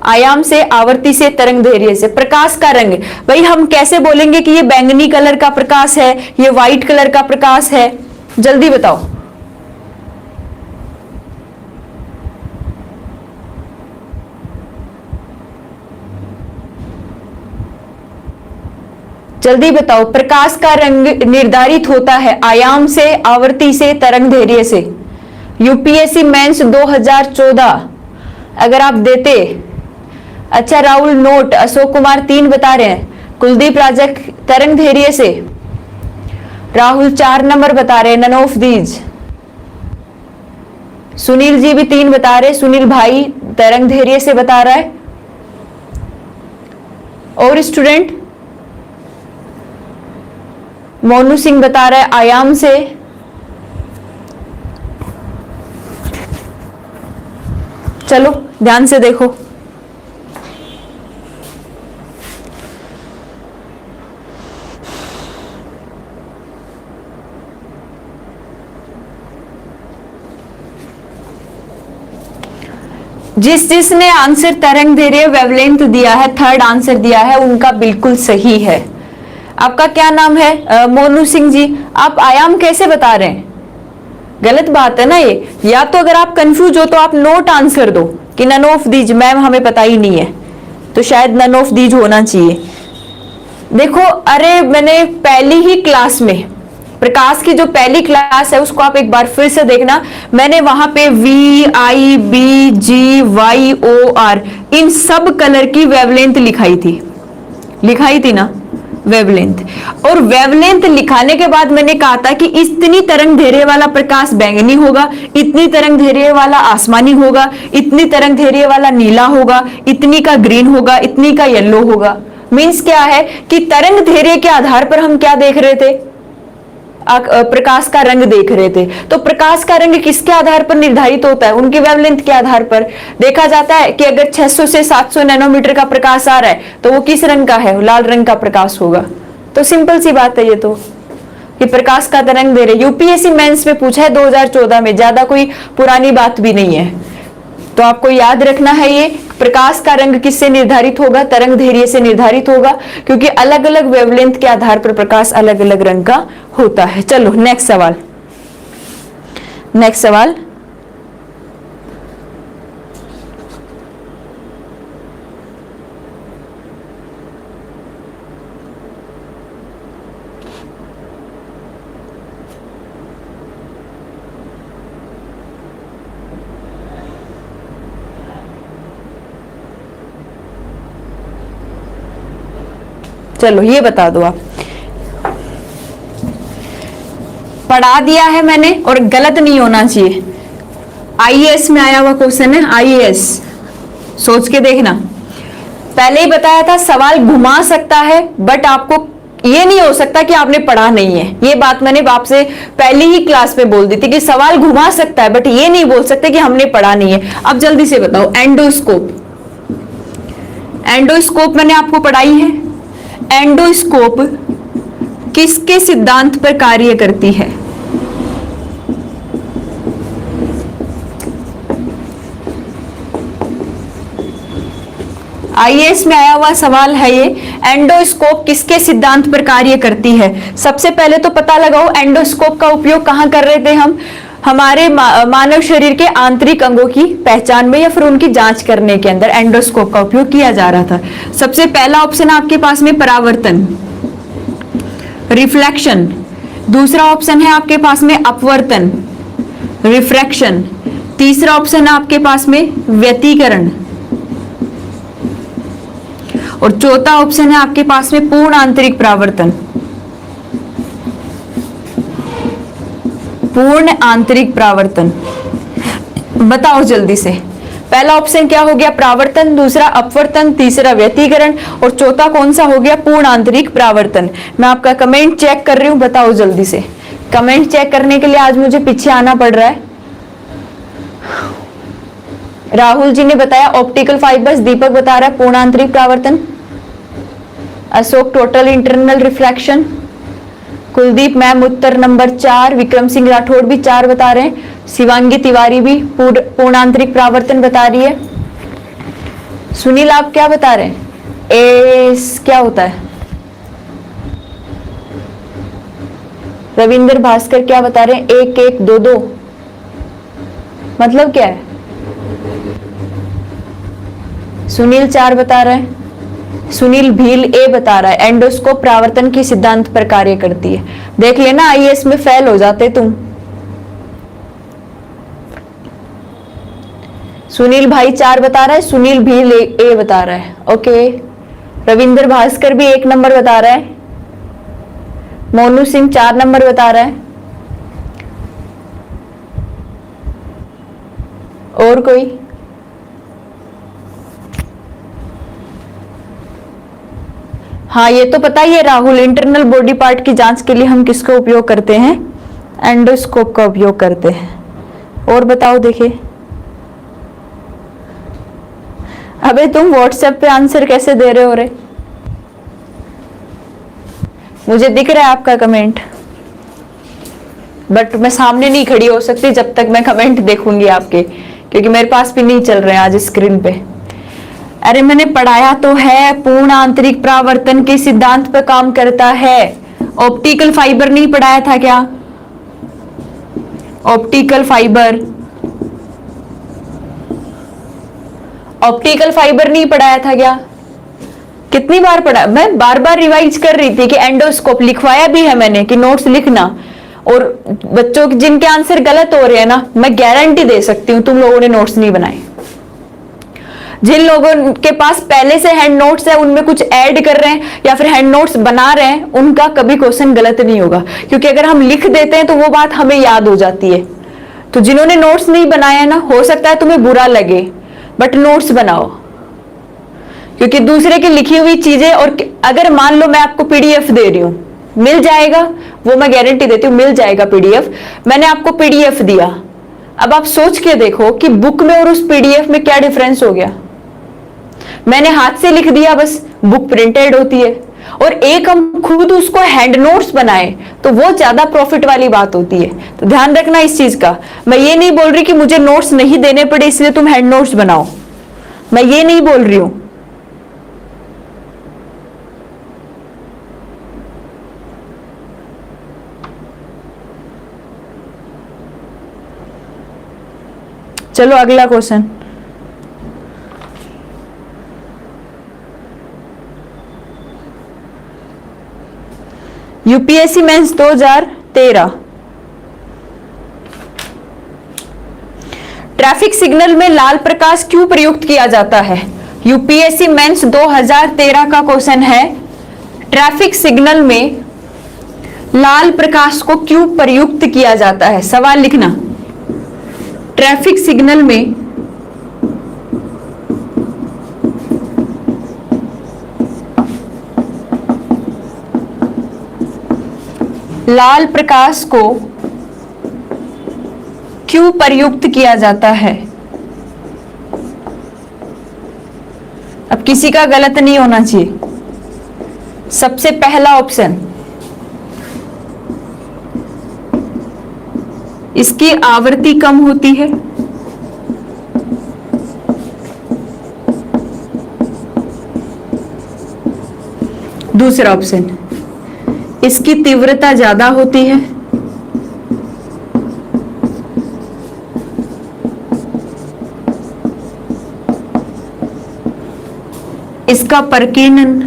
आयाम से, आवर्ती से, तरंग धैर्य से। प्रकाश का रंग, भाई हम कैसे बोलेंगे कि ये बैंगनी कलर का प्रकाश है, ये व्हाइट कलर का प्रकाश है, जल्दी बताओ। जल्दी बताओ, प्रकाश का रंग निर्धारित होता है आयाम से, आवर्ती से, तरंग धैर्य से। यूपीएससी मेंस 2014 अगर आप देते, अच्छा राहुल नोट, अशोक कुमार 3 बता रहे हैं, कुलदीप राजक तरंग धैर्य से, राहुल 4 नंबर बता रहे हैं none of these, Sunil ji भी 3 बता रहे, सुनील भाई तरंग धैर्य से बता रहा है। और स्टूडेंट, मोनू सिंह बता रहा है आयाम से, चलो ध्यान से देखो, जिस जिसने आंसर तरंग धैर्य वेवलेंथ दिया है, थर्ड आंसर दिया है, उनका बिल्कुल सही है। आपका क्या नाम है? मोनू सिंह जी। आप आयाम कैसे बता रहे हैं? गलत बात है ना ये। या तो अगर आप कंफ्यूज हो तो आप नोट आंसर दो कि नन ऑफ दीज, मैम हमें पता ही नहीं है, तो शायद नन ऑफ दीज होना चाहिए। देखो, अरे मैंने पहली ही क्लास में, प्रकाश की जो पहली क्लास है उसको आप एक बार फिर से देखना, मैंने वहां पे VIBGYOR इन सब कलर की वेवलेंथ लिखाई थी ना, वेवलेंथ। और वेवलेंथ लिखाने के बाद मैंने कहा था कि इतनी तरंग धैर्य वाला प्रकाश बैंगनी होगा, इतनी तरंग धैर्य वाला आसमानी होगा, इतनी तरंग धैर्य वाला नीला होगा, इतनी का ग्रीन होगा, इतनी का येलो होगा। मीन्स क्या है कि तरंग दैर्घ्य के आधार पर हम क्या देख रहे थे, प्रकाश का रंग देख रहे थे। तो प्रकाश का रंग किसके आधार पर निर्धारित होता है, उनकी वेवलेंथ के आधार पर। देखा जाता है कि अगर 600 से 700 नैनोमीटर का प्रकाश आ रहा है तो वो किस रंग का है, लाल रंग का प्रकाश होगा। तो सिंपल सी बात है ये तो, कि प्रकाश का तरंग दे रहे। यूपीएससी मेंस में पूछा है 2014 में, ज्यादा कोई पुरानी बात भी नहीं है। तो आपको याद रखना है ये, प्रकाश का रंग किससे निर्धारित होगा, तरंग दैर्घ्य से निर्धारित होगा, क्योंकि अलग अलग वेवलेंथ के आधार पर प्रकाश अलग अलग रंग का होता है। चलो नेक्स्ट सवाल, नेक्स्ट सवाल। चलो ये बता दो आप, पढ़ा दिया है मैंने और गलत नहीं होना चाहिए। आईएएस में आया हुआ क्वेश्चन है, आईएएस, सोच के देखना। पहले ही बताया था सवाल घुमा सकता है, बट आपको ये नहीं हो सकता कि आपने पढ़ा नहीं है। ये बात मैंने आपसे पहली ही क्लास में बोल दी थी कि सवाल घुमा सकता है, बट ये नहीं बोल सकते कि हमने पढ़ा नहीं है। अब जल्दी से बताओ, एंडोस्कोप, एंडोस्कोप मैंने आपको पढ़ाई है। एंडोस्कोप किसके सिद्धांत पर कार्य करती है? आईएएस में आया हुआ सवाल है ये, एंडोस्कोप किसके सिद्धांत पर कार्य करती है? सबसे पहले तो पता लगाओ एंडोस्कोप का उपयोग कहां कर रहे थे हम, हमारे मानव शरीर के आंतरिक अंगों की पहचान में या फिर उनकी जांच करने के अंदर एंडोस्कोप का उपयोग किया जा रहा था। सबसे पहला ऑप्शन आपके पास में परावर्तन, रिफ्लेक्शन। दूसरा ऑप्शन है आपके पास में अपवर्तन, रिफ्रैक्शन। तीसरा ऑप्शन है आपके पास में व्यतिकरण, और चौथा ऑप्शन है आपके पास में पूर्ण आंतरिक परावर्तन, पूर्ण आंतरिक परावर्तन। बताओ जल्दी से, पहला ऑप्शन क्या हो गया, परावर्तन, दूसरा अपवर्तन, तीसरा व्यतिकरण, और चौथा कौन सा हो गया, पूर्ण आंतरिक परावर्तन। मैं आपका कमेंट चेक कर रही हूं, बताओ जल्दी से। कमेंट चेक करने के लिए आज मुझे पीछे आना पड़ रहा है। राहुल जी ने बताया ऑप्टिकल फाइबर्स, दीपक बता रहा है पूर्ण आंतरिक परावर्तन, Ashok total internal refraction, Kuldeep ma'am उत्तर नंबर 4, विक्रम सिंह राठौड़ भी 4 बता रहे हैं, शिवांगी तिवारी भी पूर्ण आंतरिक परावर्तन बता रही है। सुनील आप क्या बता रहे हैं, एस क्या होता है? रविंद्र भास्कर क्या बता रहे हैं, 1 1 2 2 मतलब क्या है? सुनील 4 बता रहे हैं, सुनील भील ए बता रहा है एंडोस्कोप परावर्तन के सिद्धांत पर कार्य करती है। देख लेना आईएएस में फेल हो जाते तुम। सुनील भाई 4 बता रहा है, सुनील भील ए बता रहा है। ओके, रविंद्र भास्कर भी 1 नंबर बता रहा है, मोनू सिंह 4 नंबर बता रहा है। और कोई? हाँ ये तो पता ही है राहुल, इंटरनल बॉडी पार्ट की जांच के लिए हम किसका उपयोग करते हैं, एंडोस्कोप का उपयोग करते हैं। और बताओ देखे, अबे तुम व्हाट्सएप पे आंसर कैसे दे रहे हो रे? मुझे दिख रहा है आपका कमेंट, बट मैं सामने नहीं खड़ी हो सकती जब तक मैं कमेंट देखूंगी आपके, क्योंकि मेरे पास भी नहीं चल रहे हैं आज स्क्रीन पे। अरे मैंने पढ़ाया तो है, पूर्ण आंतरिक परावर्तन के सिद्धांत पर काम करता है। ऑप्टिकल फाइबर नहीं पढ़ाया था क्या? ऑप्टिकल फाइबर, ऑप्टिकल फाइबर नहीं पढ़ाया था क्या? कितनी बार पढ़ा, मैं बार बार रिवाइज कर रही थी कि एंडोस्कोप लिखवाया भी है मैंने कि नोट्स लिखना। और बच्चों के जिनके आंसर गलत हो रहे हैं ना, मैं गारंटी दे सकती हूं तुम लोगों ने नोट्स नहीं बनाए। जिन लोगों के पास पहले से हैंड नोट्स है, उनमें कुछ ऐड कर रहे हैं या फिर हैंड नोट्स बना रहे हैं, उनका कभी क्वेश्चन गलत नहीं होगा, क्योंकि अगर हम लिख देते हैं तो वो बात हमें याद हो जाती है। तो जिन्होंने नोट्स नहीं बनाया ना, हो सकता है तुम्हें बुरा लगे, बट नोट्स बनाओ, क्योंकि दूसरे की लिखी हुई चीजें, और अगर मान लो मैं आपको पीडीएफ दे रही हूं, मिल जाएगा, वो मैं गारंटी देती हूं मिल जाएगा पीडीएफ। मैंने आपको पीडीएफ दिया, अब आप सोच के देखो कि बुक में और उस पीडीएफ में क्या डिफरेंस हो गया। मैंने हाथ से लिख दिया, बस बुक प्रिंटेड होती है, और एक हम खुद उसको हैंड नोट्स बनाए तो वो ज्यादा प्रॉफिट वाली बात होती है। तो ध्यान रखना इस चीज का। मैं ये नहीं बोल रही कि मुझे नोट्स नहीं देने पड़े इसलिए तुम हैंड नोट्स बनाओ, मैं ये नहीं बोल रही हूं। चलो अगला question. UPSC mains 2013, traffic signal में लाल प्रकाश क्यों प्रयुक्त किया जाता है? यूपीएससी मेंस 2013 का क्वेश्चन है, ट्रैफिक सिग्नल में लाल प्रकाश को क्यों प्रयुक्त किया जाता है? सवाल लिखना, ट्रैफिक सिग्नल में लाल प्रकाश को क्यों प्रयुक्त किया जाता है? अब किसी का गलत नहीं होना चाहिए। सबसे पहला ऑप्शन, इसकी आवृत्ति कम होती है। दूसरा ऑप्शन, इसकी तीव्रता ज्यादा होती है। इसका प्रकीर्णन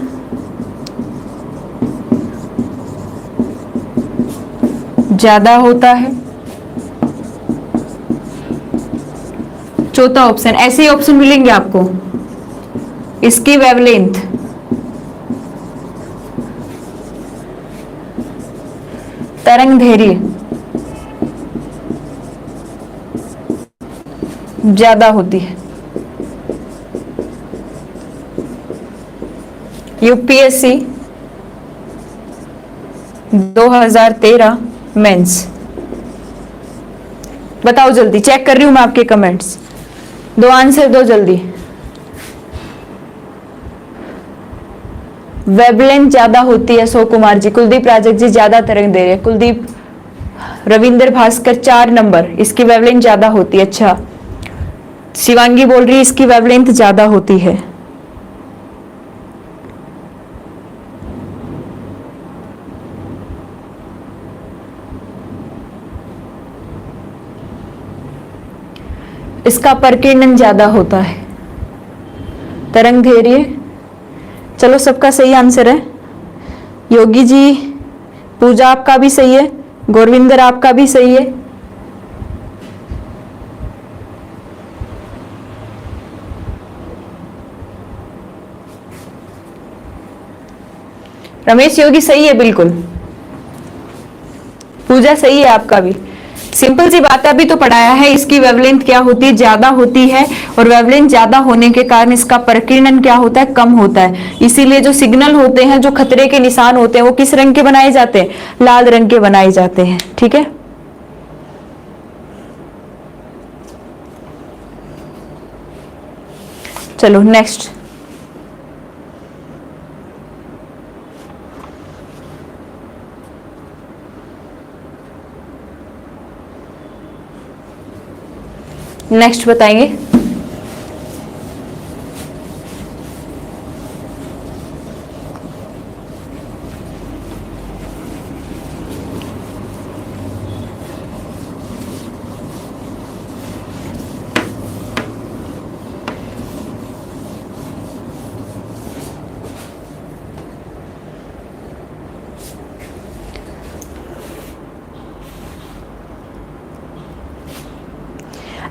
ज्यादा होता है। चौथा ऑप्शन, ऐसे ही ऑप्शन मिलेंगे आपको, इसकी वेवलेंथ तरंग धैर्य ज्यादा होती है। यूपीएससी 2013 मेंस, बताओ जल्दी, चेक कर रही हूं मैं आपके कमेंट्स, दो आंसर दो जल्दी। वेवलेंथ ज्यादा होती है, सो कुमार जी, कुलदीप राजक जी ज्यादा तरंग दे रहे हैं, कुलदीप रविंद्र भास्कर 4 नंबर, इसकी वेवलेंथ ज्यादा होती है। अच्छा, शिवांगी बोल रही है इसकी वेवलेंथ ज्यादा होती है। इसका प्रकीर्णन ज्यादा होता है, तरंग धैर्य। चलो सबका सही आंसर है। योगी जी, पूजा आपका भी सही है, गोरविंदर आपका भी सही है। रमेश योगी सही है बिल्कुल, पूजा सही है आपका भी। सिंपल सी बात है, अभी तो पढ़ाया है, इसकी वेवलेंथ क्या होती है, ज्यादा होती है, और वेवलेंथ ज्यादा होने के कारण इसका प्रकीर्णन क्या होता है, कम होता है। इसीलिए जो सिग्नल होते हैं, जो खतरे के निशान होते हैं, वो किस रंग के बनाए जाते हैं? लाल रंग के बनाए जाते हैं। ठीक है, चलो नेक्स्ट। नेक्स्ट बताएंगे।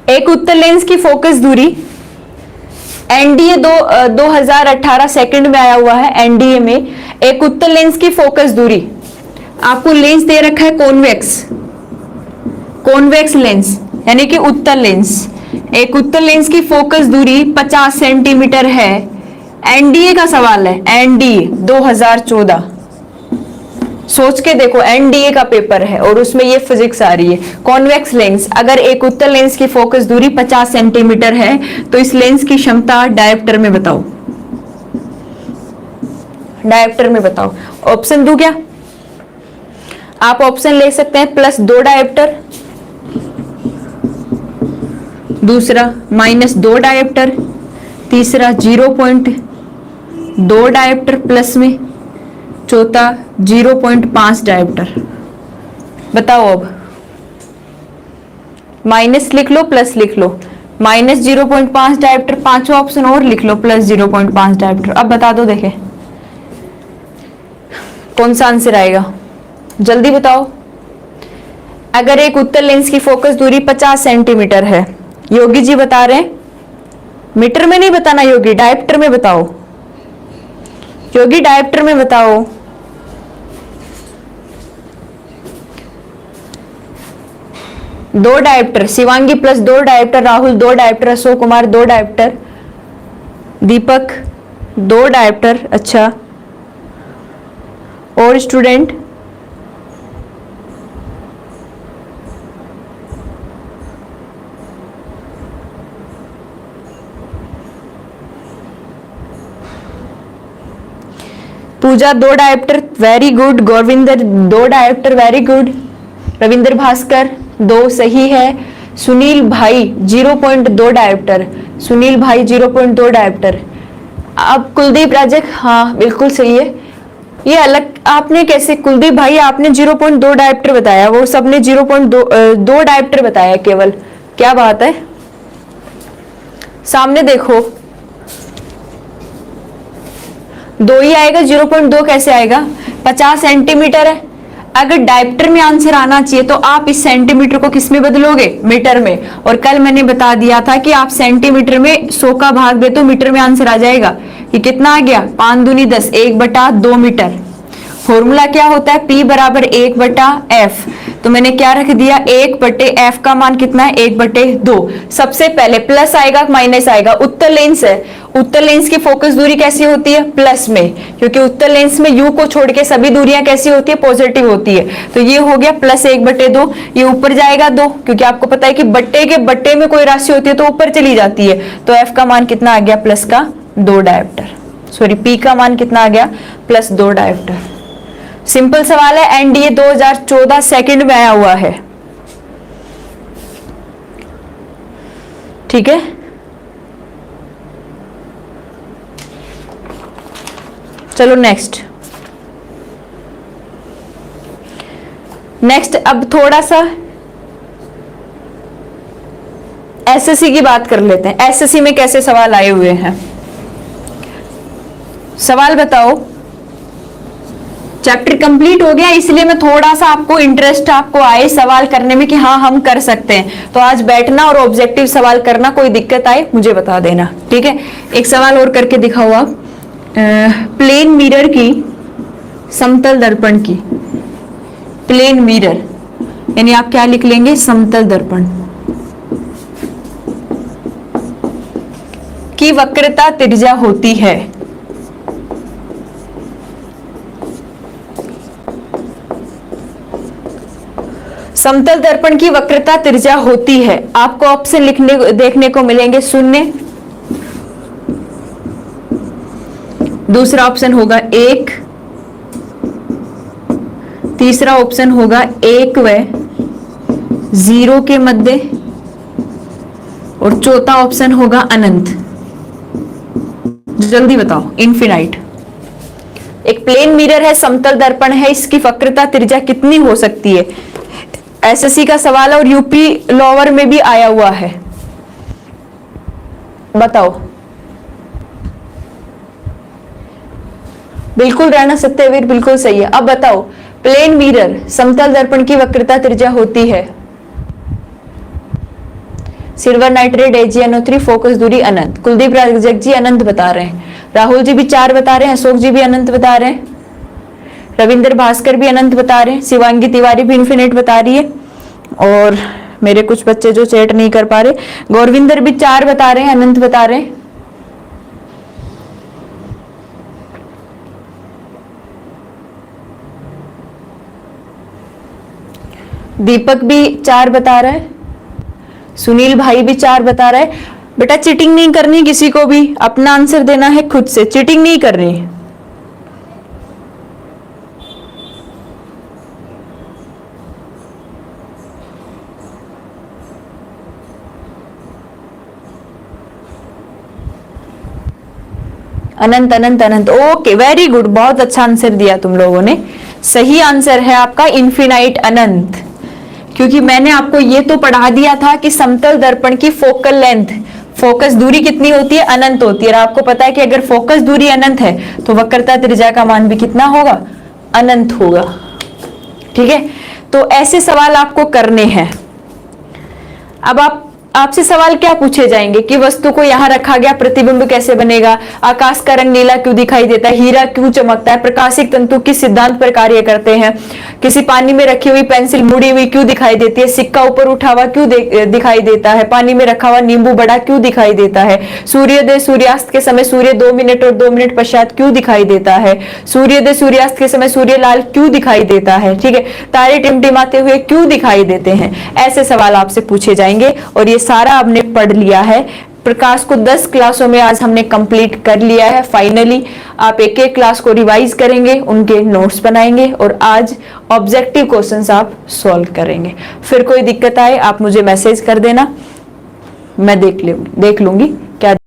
एक उत्तल लेंस की फोकस दूरी एनडीए 2018 सेकंड में आया हुआ है। एनडीए में एक उत्तल लेंस की फोकस दूरी, आपको लेंस दे रखा है कॉन्वेक्स लेंस यानी कि उत्तल लेंस। एक उत्तल लेंस की फोकस दूरी 50 सेंटीमीटर है। एनडीए का सवाल है, एनडीए 2014, सोच के देखो, एनडीए का पेपर है और उसमें ये फिजिक्स आ रही है। कॉन्वेक्स लेंस, अगर एक उत्तल लेंस की फोकस दूरी 50 सेंटीमीटर है तो इस लेंस की क्षमता डायोप्टर में बताओ, डायोप्टर में बताओ। ऑप्शन दूं क्या? आप ऑप्शन ले सकते हैं, +2 डायोप्टर, दूसरा -2 डायोप्टर, तीसरा 0.2 डायोप्टर प्लस में, चौथा 0.5 डायोप्टर। बताओ अब, माइनस लिख लो, प्लस लिख लो, -0.5 डायोप्टर, पांचवा ऑप्शन और लिख लो, +0.5 डायोप्टर। अब बता दो, देखे कौन सा आंसर आएगा, जल्दी बताओ। अगर एक उत्तल लेंस की फोकस दूरी 50 सेंटीमीटर है, योगी जी बता रहे हैं, मीटर में नहीं बताना योगी, डायोप्टर में बताओ, योगी डायोप्टर में बताओ। दो dioptre, Shivangi +2 dioptre, Rahul 2 dioptre, Ashok Kumar 2 dioptre, Deepak 2 dioptre. अच्छा, और student? Pooja 2 dioptre, very good. Govinder 2 dioptre, very good. Ravindra Bhaskar 2 सही है। सुनील भाई 0.2 डायोप्टर, सुनील भाई 0.2 डायोप्टर। अब कुलदीप राजक, हाँ बिल्कुल सही है। ये अलग आपने कैसे, कुलदीप भाई आपने 0.2 डायोप्टर बताया, वो सबने 0.2 डायोप्टर बताया केवल, क्या बात है। सामने देखो, 2 ही आएगा, 0.2 कैसे आएगा? 50 सेंटीमीटर है। अगर डायोप्टर में आंसर आना चाहिए तो आप इस सेंटीमीटर को किस में बदलोगे? मीटर में। और कल मैंने बता दिया था कि आप सेंटीमीटर में 100 का भाग दे तो मीटर में आंसर आ जाएगा। ये कितना आ गया? 5 दूनी 10, 1/2 मीटर। फॉर्मूला क्या होता है? P = 1/f। तो मैंने क्या रख दिया? 1/f का मान कितना है? 1/2। सबसे पहले प्लस आएगा माइनस आएगा? उत्तल लेंस है, उत्तल लेंस की फोकस दूरी कैसी होती है? प्लस में, क्योंकि उत्तल लेंस में U को छोड़ के सभी दूरियां कैसी होती है? पॉजिटिव होती है। तो ये हो गया +1/2। ये ऊपर जाएगा 2, क्योंकि आपको पता है कि बट्टे के बट्टे में कोई राशि होती है तो ऊपर चली जाती है। तो F का मान कितना आ गया? +2 डायोप्टर। सॉरी, P का मान कितना आ गया? +2 डायोप्टर। सिंपल सवाल है, एनडीए 2014 सेकंड में आया हुआ है, ठीक है। चलो नेक्स्ट, अब थोड़ा सा एसएससी की बात कर लेते हैं। एसएससी में कैसे सवाल आए हुए हैं, सवाल बताओ। चैप्टर कंप्लीट हो गया, इसलिए मैं थोड़ा सा आपको इंटरेस्ट आपको आए सवाल करने में कि हाँ हम कर सकते हैं। तो आज बैठना और ऑब्जेक्टिव सवाल करना, कोई दिक्कत आए मुझे बता देना, ठीक है। एक सवाल और करके दिखाओ आप। प्लेन मिरर की, समतल दर्पण की, प्लेन मिरर यानी आप क्या लिख लेंगे? समतल दर्पण की वक्रता त्रिज्या होती है। समतल दर्पण की वक्रता त्रिज्या होती है। आपको ऑप्शन लिखने देखने को मिलेंगे 0, दूसरा ऑप्शन होगा 1, तीसरा ऑप्शन होगा 1 व 0 के मध्य, और चौथा ऑप्शन होगा अनंत। जल्दी बताओ, इनफिनाइट। एक प्लेन मिरर है, समतल दर्पण है, इसकी वक्रता त्रिज्या कितनी हो सकती है? एसएससी का सवाल है और यूपी लोअर में भी आया हुआ है, बताओ। बिल्कुल राणा सत्यवीर, बिल्कुल सही है। अब बताओ, प्लेन मिरर समतल दर्पण की वक्रता त्रिज्या होती है सिल्वर नाइट्रेट AgNO3, फोकस दूरी अनंत। कुलदीप राजक जी अनंत बता रहे हैं, राहुल जी भी 4 बता रहे हैं, अशोक जी भी अनंत बता रहे हैं, रविंद्र भास्कर भी अनंत बता रहे हैं, शिवांगी तिवारी भी इन्फिनिट बता रही है, और मेरे कुछ बच्चे जो चैट नहीं कर पा रहे, गौरविंदर भी 4 बता रहे हैं, अनंत बता रहे हैं। दीपक भी 4 बता रहा है, सुनील भाई भी 4 बता रहा है। बेटा चीटिंग नहीं करनी, किसी को भी अपना आंसर देना है खुद से, चीटिंग नहीं करनी। अनंत अनंत अनंत, ओके वेरी गुड, बहुत अच्छा आंसर दिया तुम लोगों ने। सही आंसर है आपका इन्फिनाइट अनंत, क्योंकि मैंने आपको ये तो पढ़ा दिया था कि समतल दर्पण की फोकल लेंथ, फोकस दूरी कितनी होती है, अनंत होती है। और आपको पता है कि अगर फोकस दूरी अनंत है तो वक्रता त्रिज्या का मान भी कितना होगा, अनंत होगा। ठीक है, तो ऐसे सवाल आपको करने हैं। अब आपसे सवाल क्या पूछे जाएंगे कि वस्तु को यहां रखा गया, प्रतिबिंब कैसे बनेगा, आकाश का रंग नीला क्यों दिखाई देता है, हीरा क्यों चमकता है, प्रकाशिक तंतु किस सिद्धांत पर कार्य करते हैं, किसी पानी में रखी हुई पेंसिल मुड़ी हुई क्यों दिखाई देती है, सिक्का ऊपर उठा हुआ क्यों दिखाई देता है, पानी में रखा हुआ नींबू बड़ा क्यों दिखाई देता है, सूर्योदय सूर्यास्त के समय सूर्य 2 मिनट और 2 मिनट पश्चात क्यों दिखाई देता है, सूर्योदय सूर्यास्त के समय सूर्य लाल क्यों दिखाई देता है, ठीक है, तारे टिमटिमाते हुए क्यों दिखाई देते हैं। ऐसे सवाल आपसे पूछे जाएंगे और ये सारा आपने पढ़ लिया है। प्रकाश को 10 क्लासों में आज हमने कंप्लीट कर लिया है। फाइनली आप एक एक क्लास को रिवाइज करेंगे, उनके नोट्स बनाएंगे और आज ऑब्जेक्टिव क्वेश्चंस आप सॉल्व करेंगे। फिर कोई दिक्कत आए आप मुझे मैसेज कर देना, मैं देख लूंगी क्या